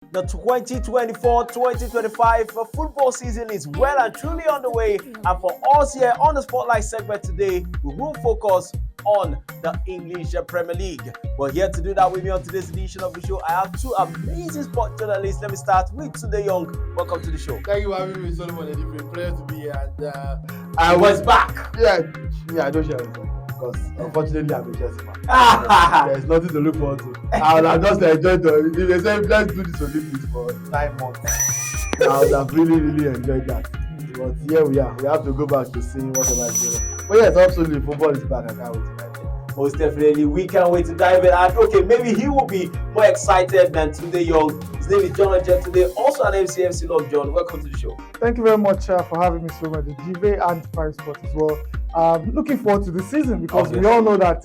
The 2024-2025 football season is well and truly on the way, and for us here on the Spotlight segment today, we will focus on the English Premier League. Well, here to do that with me on today's edition of the show, I have two amazing sport journalists. Let me start with Tunde Young. Welcome to the show. Thank you for having me, Solomon. It's a pleasure to be here. And I was back. Yeah, I don't share with you because unfortunately I'm a Chelsea fan. There's nothing to look forward to. I would have just enjoyed it. If they said let's do this Olympics for 9 months, I would have really enjoyed that. But here we are. We have to go back to seeing whatever is going on. But yes, absolutely, football is back. I can't wait to dive in. Most definitely, we can't wait to dive in. And okay, maybe he will be more excited than Tunde Young. His name is John Ojet today, also an MCFC Love. John, welcome to the show. Thank you very much for having me, Solomon, the GV and Prime Sport as well. Looking forward to the season because we all know that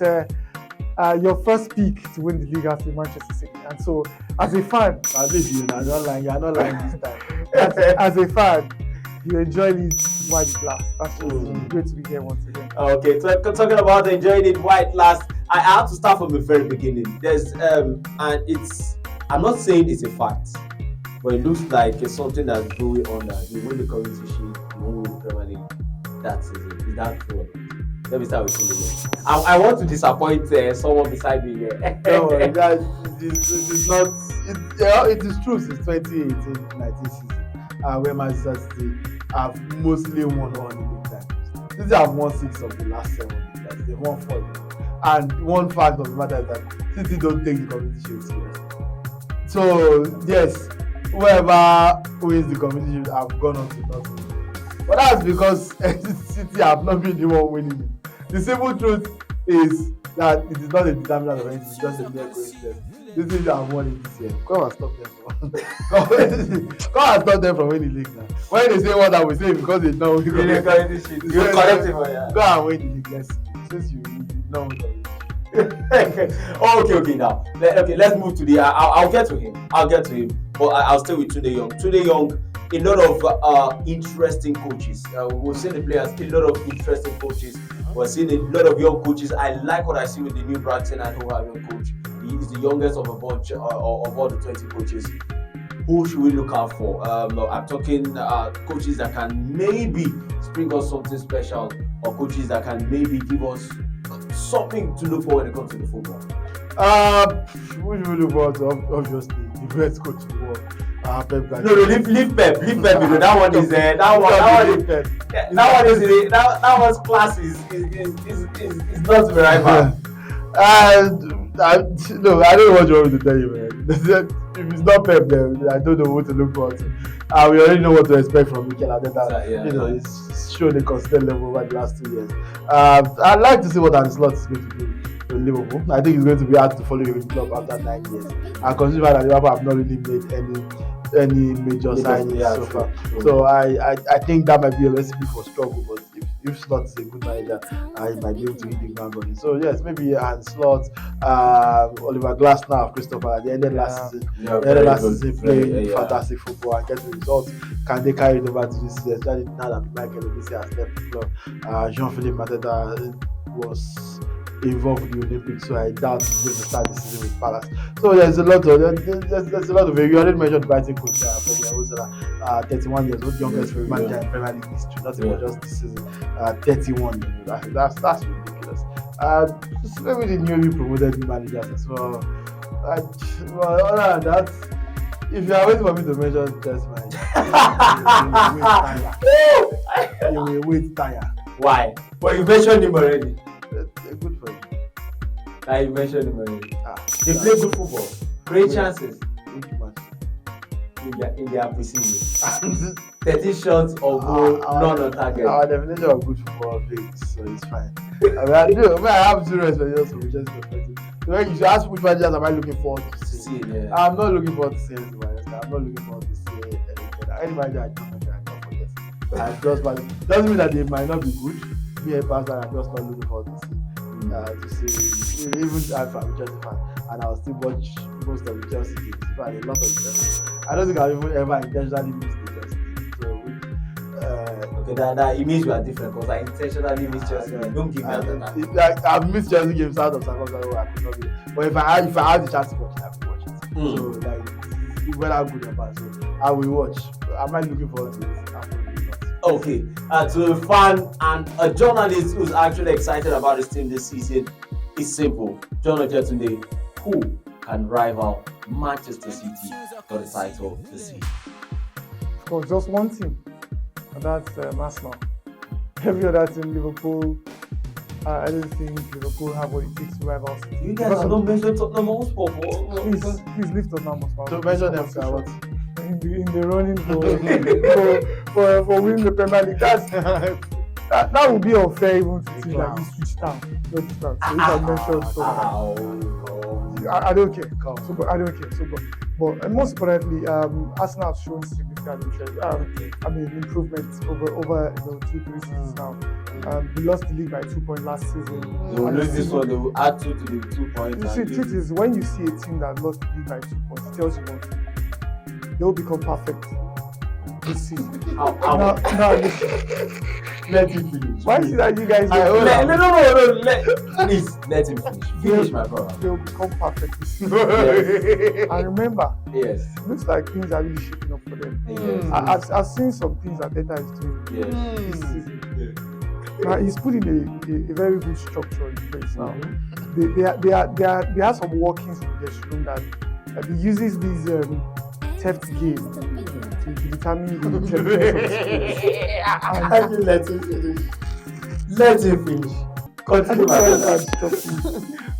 your first pick to win the league has been Manchester City. And so, as a fan, At least you're not lying this time. as a fan, you enjoy it while it lasts. That's just great to be here once again. Okay, talking about enjoying it while it lasts, I have to start from the very beginning. There's and I'm not saying it's a fact, but it looks like it's something that's going on that you win the Community Shield, you won't win the Premier League. That's it. Is that true? Let me start with you. I want to disappoint someone beside me here. No, it is not. It is true since 2018-19 season, where Manchester City have mostly won all the league titles. City have won 6 of the last 7 league titles. They've won 4. And one fact of the matter is that City don't take the Community Shield seriously. So yes, whoever wins the Community Shield have gone on to not win. But that's because City have not been the one winning it. The simple truth is that it is not a determinant of anything, it's just a mere coincidence. This team have won it this year. Come and stop them come and stop them from winning the league now. When they say what I will say because they know You correct it. Go and win the league, let's see. Since you know what Okay. Now, let's move to the. I'll get to him. But I'll stay with Tunde Young. Tunde Young, a lot of interesting coaches. We've seen the players, a lot of interesting coaches. We're seeing a lot of young coaches. I like what I see with the new Brighton and Hove Albion coach. He is the youngest of a bunch of all the 20 coaches. Who should we look out for? I'm talking coaches that can maybe spring us something special, or coaches that can maybe give us something to look for when it comes to the football. Who should we look forward to? Obviously, the best coach in the world. Pep Guardiola. No, leave Pep. Because that one is that one's class is not to be rival. No, I don't know what you want me to tell you, man. If it's not Pep, then I don't know what to look forward to. We already know what to expect from Mikel Arteta. He's shown a consistent level over the last 2 years. I'd like to see what Ancelotti is going to do with Liverpool. I think it's going to be hard to follow his club after 9 years. And considering that Liverpool have not really made any major signings so far. True. So I think that might be a recipe for struggle, but if Slot is a good manager, he might be able to hit the ground running. So yes, maybe Slot, Oliver Glasner of Crystal Palace. They ended last season playing fantastic football and getting results. Can they carry it over to this season? Especially now that Michael Olise has left the club. Jean-Philippe Mateta was involved with the Olympics, so I doubt he's going to start the season with Palace. So there's a lot of it. You already mentioned Brighton coach 31 years old, youngest manager in Premier League history, not even just this season. 31. That's ridiculous. Maybe the newly promoted managers as well. Other than that, if you are waiting for me to mention just manager, you will wait tire. Why? But you mentioned him already. Good for you. You mentioned him already. They play good football. Great chances. In their preseason. 13 shots or goal, none on target. Our definition of good football is so it's fine. I have zero expectations from Manchester perspective. So you should ask which managers am I looking forward to see. I'm not looking forward to seeing anything. I'm not looking forward to seeing anything. Any manager I don't forget. Doesn't mean that they might not be good. Me a pastor, I'm just not looking forward to see even if I'm a Chelsea fan, and I'll still watch most of the Chelsea games. In fact, a lot of Chelsea. I don't think I'll even ever intentionally miss the Chelsea games. So, that it means you are different because I intentionally miss Chelsea. Don't give me that. I've missed Chelsea games out of circumstances where I could not be. But if I had the chance to watch it, I would watch it. So whether good or bad. So I will watch. Am I looking forward to it? Absolutely not. Okay, to a fan and a journalist who's actually excited about his team this season, it's simple. John Ojetunde, who can rival Manchester City for the title this season? Of course, just one team, and that's Arsenal. Every other team, Liverpool, I don't think Liverpool have what it takes to rival City. You guys are not mentioning Tottenham Hotspur. Please leave Tottenham Hotspur. So mention them for what? In the running for winning the Premier League. That would be unfair even to teams like Ipswich Town. So if I mention so I don't care. So, but I don't care. So, but most importantly, Arsenal have shown significant interest. Improvements over 2-3 seasons now. They lost the league by 2 points last season. They will lose this one. They will add 2 to the 2 points. You see, the truth is, when you see a team that lost the league by 2 points, it tells you one thing. They will become perfect this season. Now, let him finish. Why is it that you guys? No. Please let him finish. Finish, my brother. They will become perfect this season. Yes. And remember, yes, it looks like things are really shaping up for them. Yes. I've seen some things that Teta is doing this season. Yes. Now he's putting a very good structure in place now. They have some workings in the dressing room that he uses these theft game to determine the intelligence of the Let him finish. Let him finish. Continue, my brother.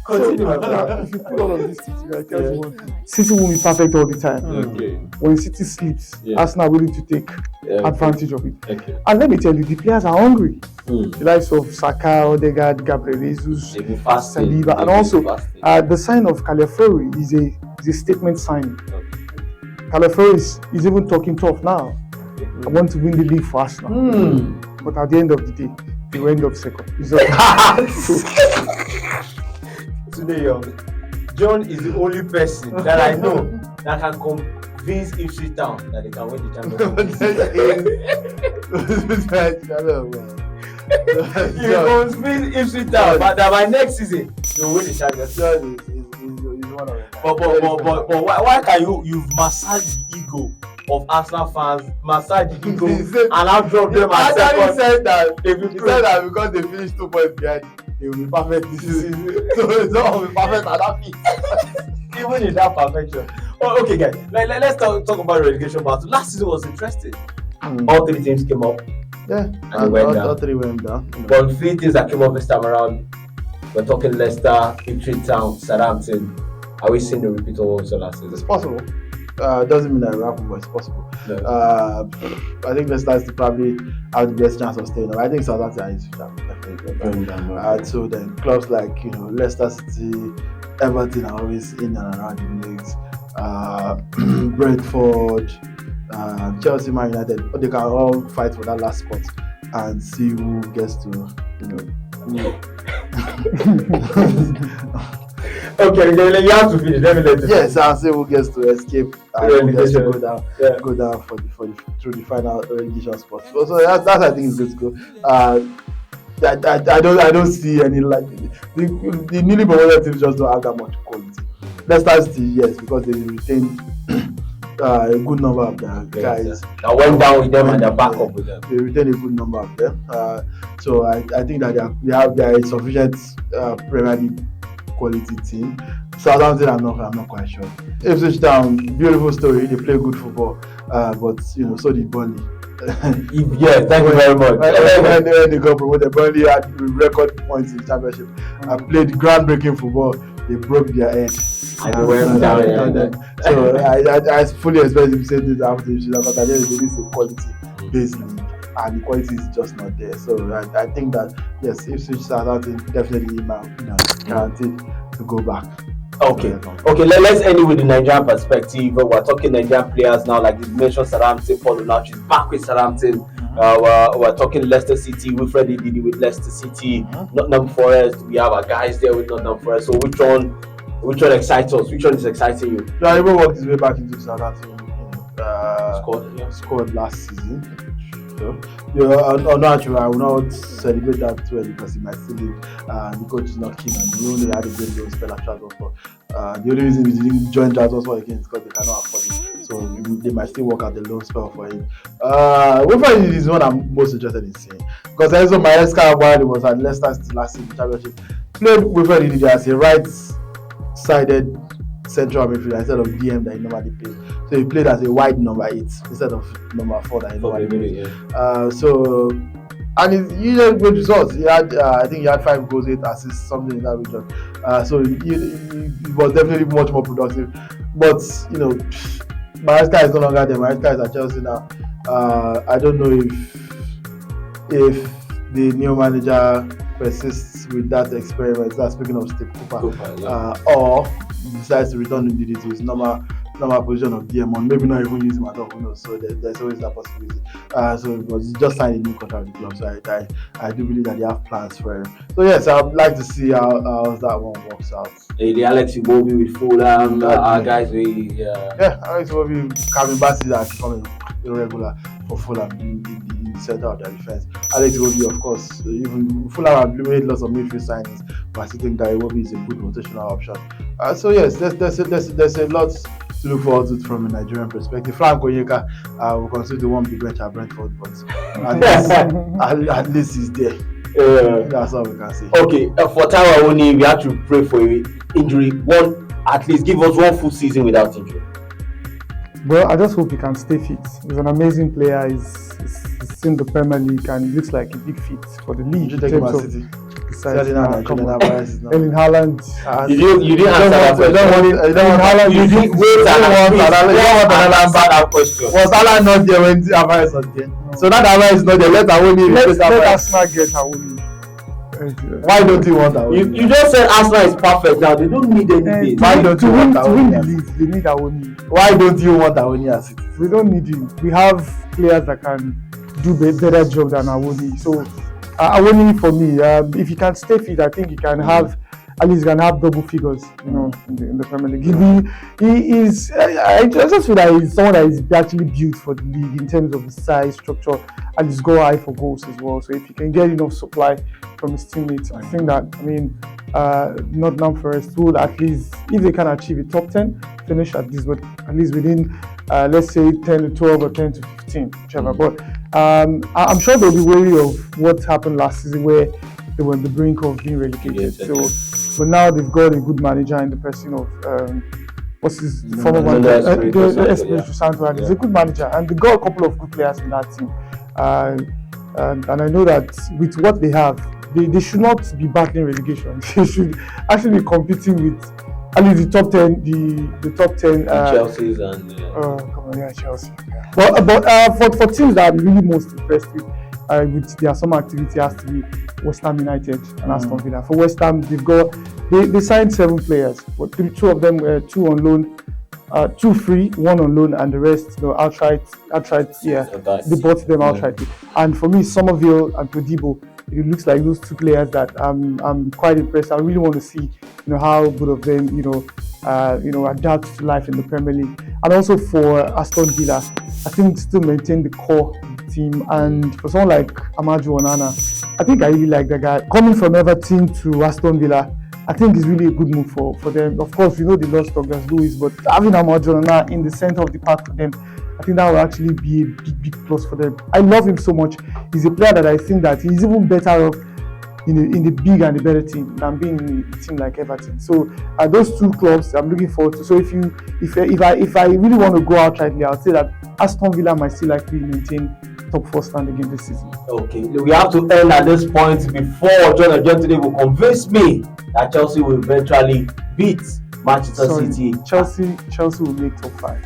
Continue, my brother. If you put all of this together, I tell you one thing. City won't be perfect all the time. Okay. When City sleeps, Arsenal are willing to take advantage of it. Okay. And let me tell you, the players are hungry. The The likes of Saka, Odegaard, Gabriel Jesus, Saliba, Saliba, and also the sign of Calafiori is a statement sign. Calafiori is even talking tough now. I want to win the league for Arsenal. But at the end of the day, they will end up second. Today, young John is the only person that I know that can convince Ipswich Town that they can win the championship. You convince Ipswich Town that by next season you'll win the championship. But why can you've massaged the ego of Arsenal fans, massage the ego, and I'll drop them at second? He said that because they finished 2 points behind, they will be perfect this season. So it's not will be perfect at that feat. Even in that perfection. Oh, okay, guys. Let's talk about the relegation battle. Last season was interesting. All 3 teams came up. Yeah, and all 3 went down. But 3 teams that came up this time around, we're talking Leicester, Ipswich Town, Southampton. Are we seeing the repeat of what we saw last season? It's possible. Doesn't mean that it will happen, but it's possible. No. I think Leicester is probably have the best chance of staying up. I think Southampton is definitely. So then clubs like Leicester City, Everton are always in and around the leagues. Brentford, Chelsea, Man United, they can all fight for that last spot and see who gets to Okay, you have to finish. Let me let you. Yes, I'll say who gets to escape and who gets to go down through the final relegation spot. So that I think is good to go. I don't see any the newly promoted teams just don't have that much quality. Leicester City, yes, because they retained a good number of their guys. I went down with them and they're back up with them. They retained a good number of them. So I think that they have a sufficient Premier League quality team. Southampton, I'm not quite sure. Ipswich Town, beautiful story. They play good football, but so did Burnley. Yeah, thank you very much. When they got promoted, Burnley had record points in the championship and played groundbreaking football. They broke their head. And they went down. So I fully expect him to say this after Ipswich, but at the end of the day, this is a quality-based league, and the quality is just not there. So I think that yes, Ipswich Southampton definitely guaranteed to go back. Okay. Let's end it with the Nigerian perspective. We're talking Nigerian players now, like you mentioned, Southampton. Paul Onachi is back with Southampton. We're talking Leicester City. Wilfred Ndidi with Leicester City. Nottingham Forest. We have our guys there with Nottingham Forest. So which one excites us? Which one is exciting you? I even worked his way back into Southampton. Scored last season. Onachi, I will not celebrate that too early because he might still leave. The coach is not keen, and he only had a great spell at Stratford. The only reason he didn't join Stratford again is because they cannot afford it. so they might still work out the loan spell for him. Wilfred Ndidi is one I'm most interested in seeing because Enzo Maresca, while he was at Leicester last season championship, played Wilfred Ndidi as a right-sided central midfielder instead of DM that he normally plays. So he played as a wide number 8 instead of number 4 that he normally plays. And he had good results. He had, I think he had 5 goals, 8 assists, something in that region. So he was definitely much more productive. But Maresca is no longer there. Maresca is at Chelsea now. I don't know if the new manager persists with that experiment. That's speaking of Steve Cooper, or decides to return to his normal position of DM, or maybe not even use him at all. Who knows? So there's always that possibility. So because he just signed a new contract with the club, so I do believe that they have plans for him. So yes, I'd like to see how that one works out. The Alex Iwobi with Fulham, our guys Alex Iwobi coming back is becoming irregular for Fulham in the center of their defense. Alex Iwobi, of course, even Fulham have made lots of midfield signings, but I still think that Iwobi is a good rotational option. So yes, there's a lot to look forward to from a Nigerian perspective. Frank Onyeka will consider the one big bench at Brentford, but at least he's there. That's all we can say. Okay, for Taiwo Awoniyi, we have to pray for injury. At least give us one full season without injury. Well, I just hope he can stay fit. He's an amazing player. He's in the Premier League and he looks like a big fit for the league. You take him as City. Erling Haaland. You didn't answer that question. You didn't want that question. Was Haaland not there when Alvarez was there? So that Alvarez is not there. Let Arsenal get Awoniyi. Why don't you want Awoniyi? You just said Arsenal is perfect now. They don't need anything. Why don't you want to win the league? They need Awoniyi. Why don't you want Awoniyi as it is? We don't need him. We have players that can do better job than Awoniyi. So Awoniyi for me, if he can stay fit, I think he can have at least double figures, in the Premier League. He is. I just feel that he's someone that is actually built for the league in terms of his size, structure, and his goal eye for goals as well. So if he can get enough supply from his teammates, I think that Nottingham Forest will at least, if they can achieve a top 10 finish at least within let's say 10 to 12 or 10 to 15, whichever. But I'm sure they'll be wary of what happened last season where they were on the brink of being relegated. But now they've got a good manager in the person of what's his former manager, Espirito Santo, and he's a good manager, and they got a couple of good players in that team. And I know that with what they have, they should not be battling relegation. They should actually be competing with at least the top 10, the top 10. Chelsea's and Chelsea. But for teams that I'm really most impressed with their summer activity has to be West Ham United and Aston Villa. For West Ham, they signed 7 players, but 2 of them were 2 on loan, 2 free, 1 on loan, and the rest outright. Yeah, they bought them outright. And for me, Somerville and Todibo, it looks like those 2 players that I'm quite impressed. I really want to see how good of them adapt to life in the Premier League. And also for Aston Villa, I think still maintain the core team, and for someone like Amaju Onana, I think I really like that guy. Coming from Everton to Aston Villa, I think is really a good move for them. Of course, they lost Douglas Lewis, but having Amaju Onana in the center of the park for them, I think that will actually be a big plus for them. I love him so much. He's a player that I think that he's even better off in the big and the better team than being in a team like Everton. So those 2 clubs I'm looking forward to. So if I really want to go outrightly, I'll say that Aston Villa might still likely maintain top 4 standing in this season. Okay, we have to end at this point before John today will convince me that Chelsea will eventually beat Manchester City. Chelsea will make top 5.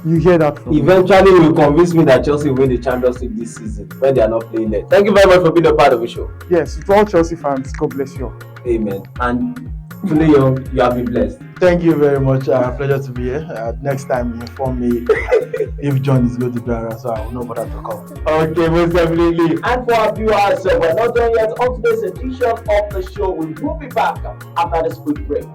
You hear that from eventually me. Will convince me that Chelsea will win the Champions League this season when they are not playing there. Thank you very much for being a part of the show. Yes, to all Chelsea fans, God bless you. Amen. And today you have been blessed. Thank you very much. Pleasure to be here. Next time, inform me if John is going to be around, so I will know better to come. Okay, most definitely. And for our viewers, we're not done yet on today's edition of the show. We will be back after this quick break.